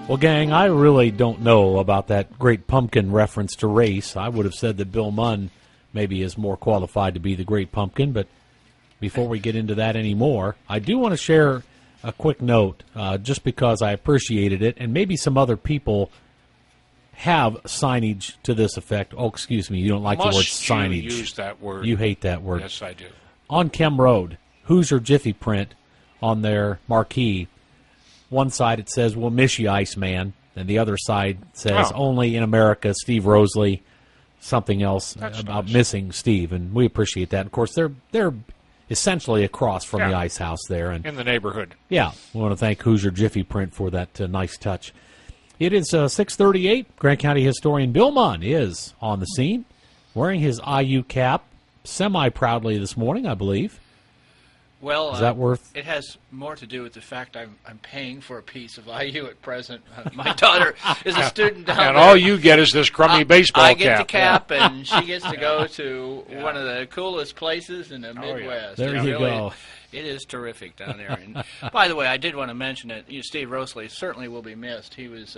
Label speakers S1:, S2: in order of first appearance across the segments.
S1: Well, gang, I really don't know about that Great Pumpkin reference to race. I would have said that Bill Munn maybe is more qualified to be the Great Pumpkin, but before we get into that anymore, I do want to share a quick note, just because I appreciated it, and maybe some other people have signage to this effect. Oh, excuse me, you don't like the word signage.
S2: You use that word?
S1: You hate that word.
S2: Yes, I do.
S1: On Kem Road, Hoosier Jiffy print on their marquee. One side it says, "We'll miss you, Iceman," and the other side says, "Only in America, Steve Roseley," something else. That's about nice. Missing Steve, and we appreciate that. Of course, they're essentially across from the Ice House there. And
S2: in the neighborhood.
S1: Yeah, we want to thank Hoosier Jiffy Print for that nice touch. It is 6:38. Grant County historian Bill Munn is on the scene, wearing his IU cap semi-proudly this morning, I believe.
S3: Well,
S1: is that worth?
S3: It has more to do with the fact I'm paying for a piece of IU at present. My daughter is a student down there.
S2: And all you get is this crummy baseball cap.
S3: I get the cap, and she gets to go to one of the coolest places in the Midwest.
S1: There you go.
S3: It is terrific down there. And by the way, I did want to mention that Steve Roseley certainly will be missed. He was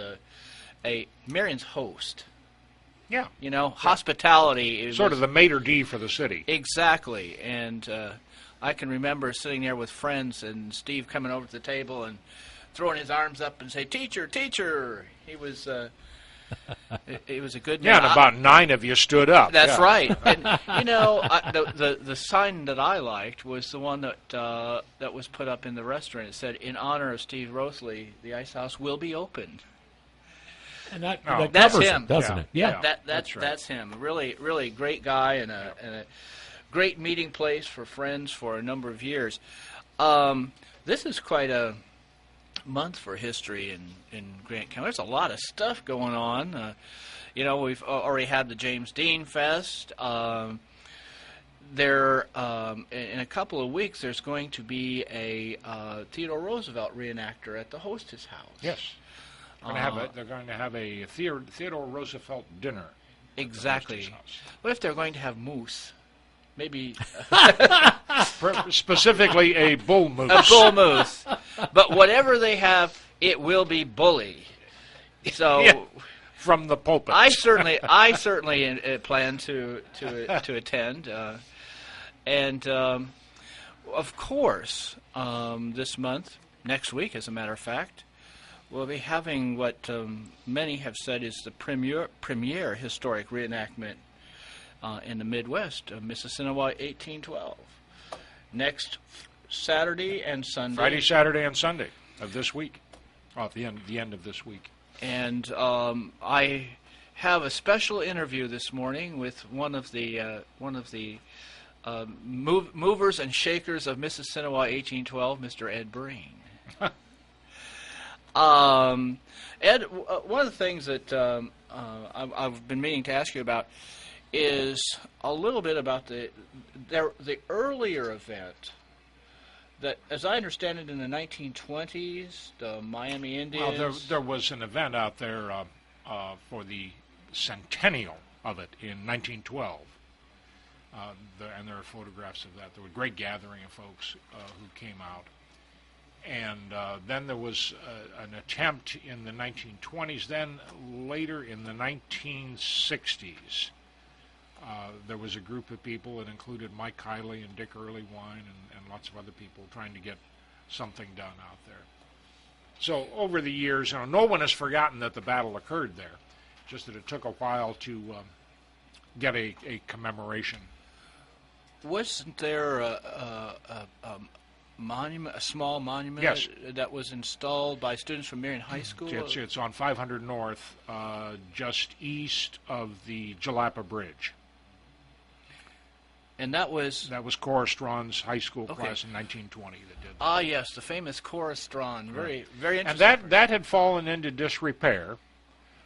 S3: a Marion's host.
S2: Yeah.
S3: Hospitality is
S2: sort of the maitre d' for the city.
S3: Exactly. And I can remember sitting there with friends and Steve coming over to the table and throwing his arms up and say, "Teacher, teacher." He was it was a good man.
S2: Yeah, and about 9 of you stood up.
S3: That's right. And the sign that I liked was the one that was put up in the restaurant. It said, "In honor of Steve Roseley, the Ice House will be open."
S1: And that
S3: that's
S1: covers
S3: him,
S1: it, doesn't it? Yeah,
S3: that's him. Really, really great guy and a great meeting place for friends for a number of years. This is quite a month for history in Grant County. There's a lot of stuff going on. We've already had the James Dean Fest. In a couple of weeks, there's going to be a Theodore Roosevelt reenactor at the Hostess House.
S2: Yes. They're going to have a Theodore Roosevelt dinner.
S3: Exactly. What if they're going to have moose? Maybe
S2: specifically a bull moose.
S3: A bull moose. But whatever they have, it will be bully. So
S2: from the pulpit.
S3: I certainly plan to attend, and of course, this month, next week, as a matter of fact, we'll be having what many have said is the premier historic reenactment in the Midwest of Mississinewa 1812. Next Saturday and Sunday.
S2: Friday, Saturday, and Sunday of this week. At the end of this week.
S3: And I have a special interview this morning with one of the movers and shakers of Mississinewa 1812, Mr. Ed Breen. Ed, one of the things that I've been meaning to ask you about is a little bit about the earlier event that, as I understand it, in the 1920s, the Miami Indians.
S2: Well, there was an event out there for the centennial of it in 1912, and there are photographs of that. There was a great gathering of folks who came out. And then there was an attempt in the 1920s. Then later in the 1960s, there was a group of people that included Mike Kiley and Dick Earlywine and lots of other people trying to get something done out there. So over the years, no one has forgotten that the battle occurred there, just that it took a while to get a commemoration.
S3: Wasn't there a small monument that was installed by students from Marion High School?
S2: It's on 500 North, just east of the Jalapa Bridge.
S3: And that was
S2: Cora Strawn's high school class in 1920 that did that.
S3: Ah, yes, the famous Cora Strawn. Very, very interesting.
S2: And that had fallen into disrepair.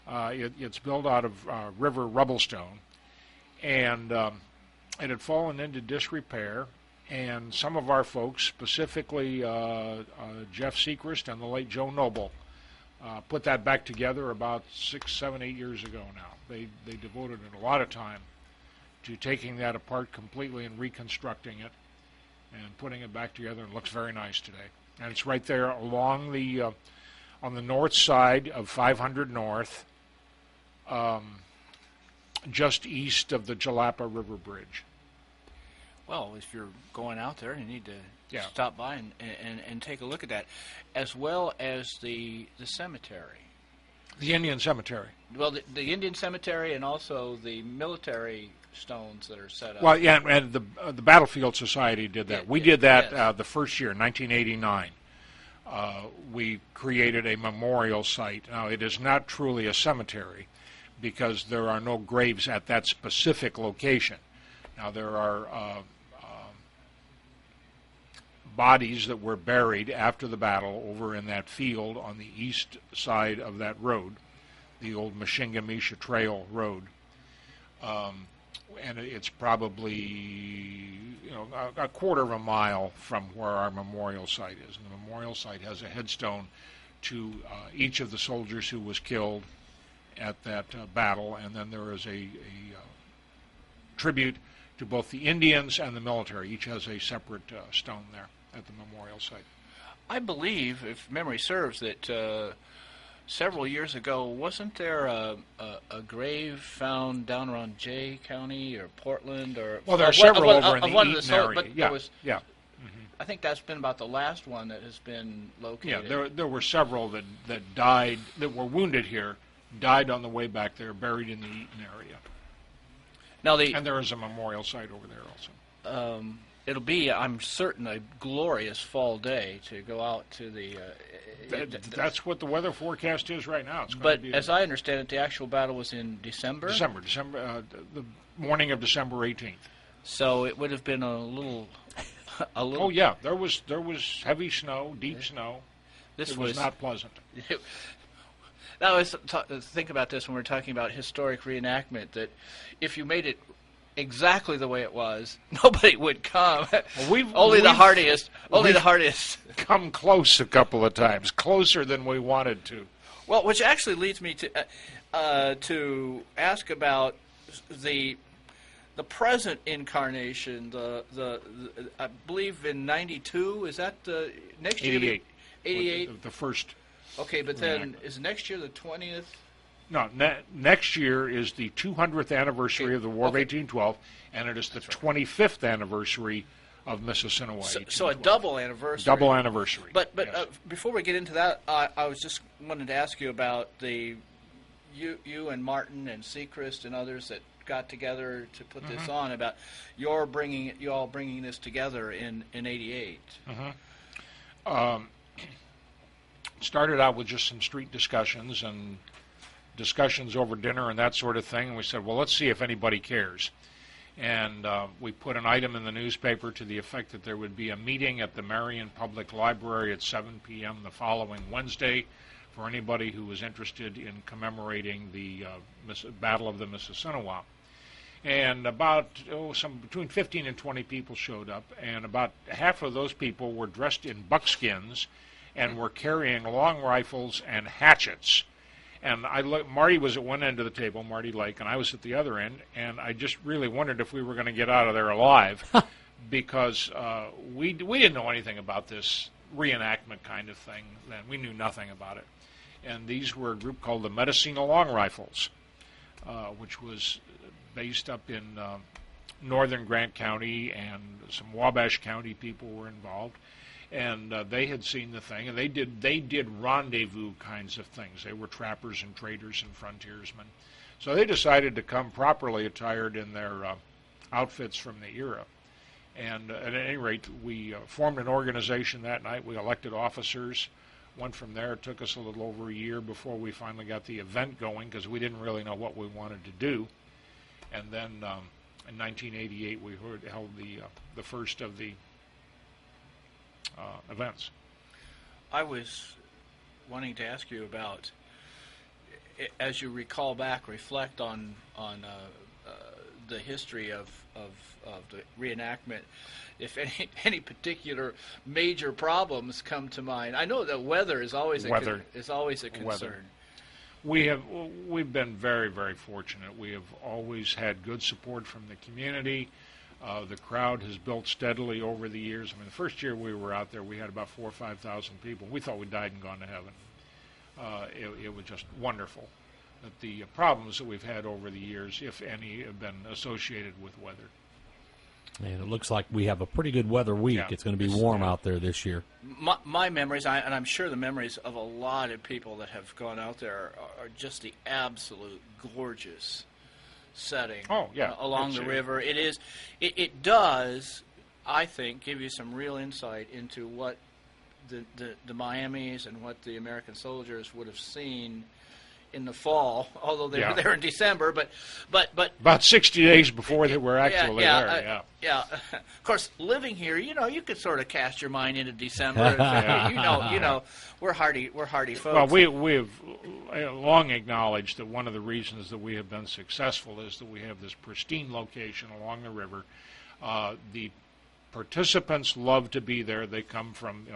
S2: It's built out of river rubblestone, and it had fallen into disrepair. And some of our folks, specifically Jeff Sechrist and the late Joe Noble, put that back together about 6, 7, 8 years ago now. They devoted a lot of time to taking that apart completely and reconstructing it and putting it back together. It looks very nice today. And it's right there along the on the north side of 500 North, just east of the Jalapa River Bridge.
S3: Well, if you're going out there, you need to
S2: Yeah.
S3: stop by and take a look at that, as well as the cemetery.
S2: The Indian Cemetery.
S3: Well, the Indian cemetery and also the military stones that are set up.
S2: Well, yeah, and the Battlefield Society did that. We did that
S3: yes.
S2: The first year, 1989. We created a memorial site. Now, it is not truly a cemetery because there are no graves at that specific location. Now, there are bodies that were buried after the battle over in that field on the east side of that road, the old Mashingamisha Trail Road. And it's probably a quarter of a mile from where our memorial site is. And the memorial site has a headstone to each of the soldiers who was killed at that battle, and then there is a tribute to both the Indians and the military. Each has a separate stone there at the memorial site.
S3: I believe, if memory serves, that several years ago, wasn't there a grave found down around Jay County or Portland?
S2: Well, there are several over in the
S3: one
S2: Eaton area.
S3: But
S2: Yeah.
S3: I think that's been about the last one that has been located.
S2: Yeah, there were several that died, that were wounded here, died on the way back there, buried in the Eaton area.
S3: Now
S2: and there is a memorial site over there also.
S3: It'll be, I'm certain, a glorious fall day to go out to the...
S2: That's what the weather forecast is right now. It's
S3: but as I understand it, the actual battle was in December?
S2: December, the morning of December 18th.
S3: So it would have been a little...
S2: Oh, yeah, there was heavy snow, deep snow. It was not pleasant.
S3: Now, think about this when we're talking about historic reenactment, that if you made it exactly the way it was, nobody would come.
S2: Well,
S3: only the hardiest.
S2: Come close a couple of times, closer than we wanted to.
S3: Well, which actually leads me to ask about the present incarnation. I believe in '92. Is that the next year?
S2: 88.
S3: 88.
S2: The first.
S3: Okay, but then is next year the 20th?
S2: No, next year is the 200th anniversary of the War of 1812, and it is the 25th anniversary of Mississinewa.
S3: So a double anniversary.
S2: Double anniversary.
S3: But
S2: yes.
S3: Before we get into that, I was just wanted to ask you about you and Martin and Seacrest and others that got together to put this on, about you all bringing this together in '88.
S2: Started out with just some street discussions and discussions over dinner and that sort of thing, and we said, well, let's see if anybody cares. And we put an item in the newspaper to the effect that there would be a meeting at the Marion Public Library at 7 p.m. the following Wednesday for anybody who was interested in commemorating the Battle of the Mississinewa. And about between 15 and 20 people showed up, and about half of those people were dressed in buckskins and were carrying long rifles and hatchets. And Marty was at one end of the table, Marty Lake, and I was at the other end, and I just really wondered if we were going to get out of there alive because we didn't know anything about this reenactment kind of thing then. We knew nothing about it. And these were a group called the Mendocino Long Rifles, which was based up in northern Grant County, and some Wabash County people were involved. And they had seen the thing, and they did rendezvous kinds of things. They were trappers and traders and frontiersmen. So they decided to come properly attired in their outfits from the era. And at any rate, we formed an organization that night. We elected officers. Went from there. It took us a little over a year before we finally got the event going because we didn't really know what we wanted to do. And then in 1988, we held the first of the events.
S3: I was wanting to ask you about, as you reflect on the history of the reenactment, if any particular major problems come to mind. I know that weather is always a concern.
S2: Weather. We've been very, very fortunate. We have always had good support from the community. The crowd has built steadily over the years. I mean, the first year we were out there, we had about 4,000 or 5,000 people. We thought we died and gone to heaven. it was just wonderful. That the problems that we've had over the years, if any, have been associated with weather.
S1: And it looks like we have a pretty good weather week.
S2: Yeah.
S1: It's going to be warm out there this year.
S3: My memories, and I'm sure the memories of a lot of people that have gone out there, are just the absolute gorgeous setting.
S2: Oh, yeah.
S3: Along the river. It does, I think, give you some real insight into what the Miamis and what the American soldiers would have seen in the fall, although they were there in December, but
S2: about 60 days before they were actually there.
S3: Yeah. Of course, living here, you could sort of cast your mind into December. And we're hardy folks.
S2: Well, we've long acknowledged that one of the reasons that we have been successful is that we have this pristine location along the river. The participants love to be there. They come from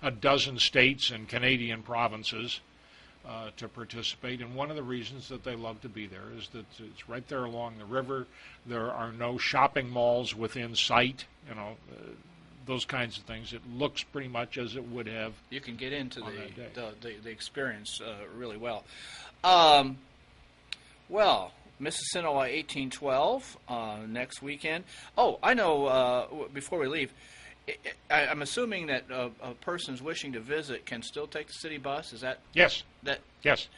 S2: a dozen states and Canadian provinces to participate, and one of the reasons that they love to be there is that it's right there along the river. There are no shopping malls within sight, those kinds of things. It looks pretty much as it would have.
S3: You can get into the experience really well. Mississinawa 1812 next weekend. Oh, I know, before we leave, I'm assuming that persons wishing to visit can still take the city bus. Is that?
S2: Yes. Yes.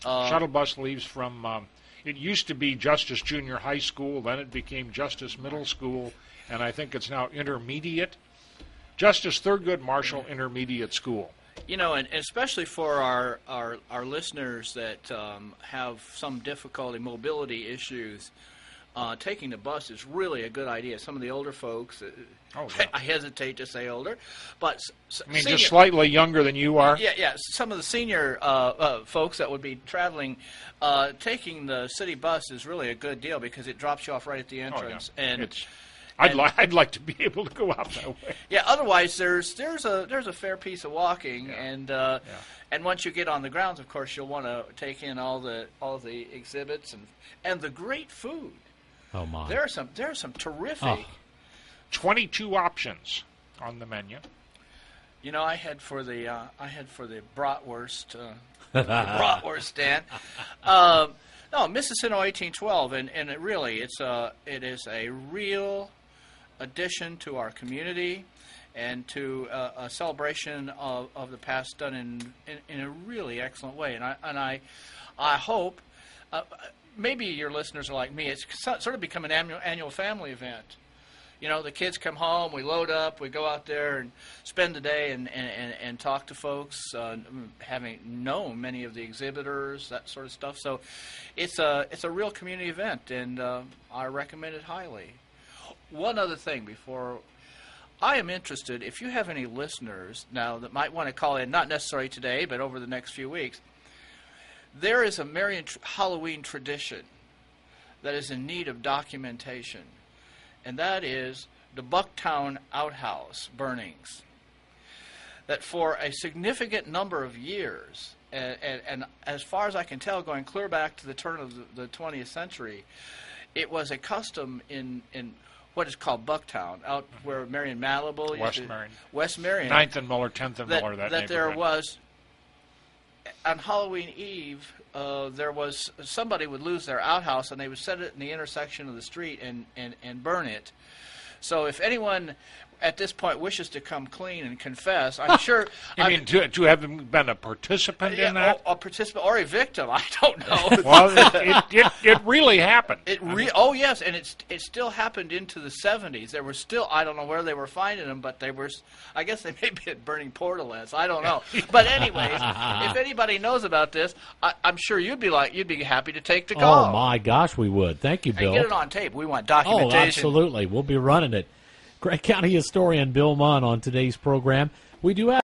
S3: Uh,
S2: Shuttle bus leaves from, it used to be Justice Junior High School, then it became Justice Middle School, and I think it's now Intermediate. Justice Thurgood Marshall Intermediate School.
S3: And especially for our listeners that have some difficulty, mobility issues, taking the bus is really a good idea. Some of the older folks, I hesitate to say older, but
S2: senior, just slightly younger than you are?
S3: Yeah. Some of the senior folks that would be traveling, taking the city bus is really a good deal because it drops you off right at the entrance.
S2: Oh, yeah. I'd like to be able to go out that way.
S3: Yeah. Otherwise, there's a fair piece of walking, and once you get on the grounds, of course, you'll want to take in all the exhibits and the great food.
S1: Oh my!
S3: There are some terrific.
S2: 22 options on the menu.
S3: I had for the bratwurst bratwurst stand. No, Mississinawa 1812, and it is a real addition to our community and to a celebration of the past done in a really excellent way. And I hope maybe your listeners are like me. It's sort of become an annual family event. The kids come home, we load up, we go out there and spend the day and talk to folks, having known many of the exhibitors, that sort of stuff. So it's a real community event, and I recommend it highly. One other thing before I am interested, if you have any listeners now that might want to call in, not necessarily today, but over the next few weeks, there is a Marion Halloween tradition that is in need of documentation. And that is the Bucktown outhouse burnings. That for a significant number of years, and as far as I can tell, going clear back to the turn of the 20th century, it was a custom in what is called Bucktown, out where Marion Malibu, West Marion,
S2: 9th and Miller, 10th and Miller,
S3: that there was on Halloween Eve. There was somebody would lose their outhouse and they would set it in the intersection of the street and burn it. So if anyone at this point wishes to come clean and confess, I'm sure.
S2: You mean to have been a participant in that?
S3: A participant or a victim? I don't know.
S2: Well, it really happened.
S3: Oh yes, and it still happened into the 70s. There were still, I don't know where they were finding them, but they were. I guess they may be at burning portalettes. I don't know. But anyways, if anybody knows about this, I'm sure you'd be happy to take the call.
S1: Oh my gosh, we would. Thank you, Bill.
S3: And get it on tape. We want documentation.
S1: Oh, absolutely. We'll be running it. Gray County historian Bill Munn on today's program. We do have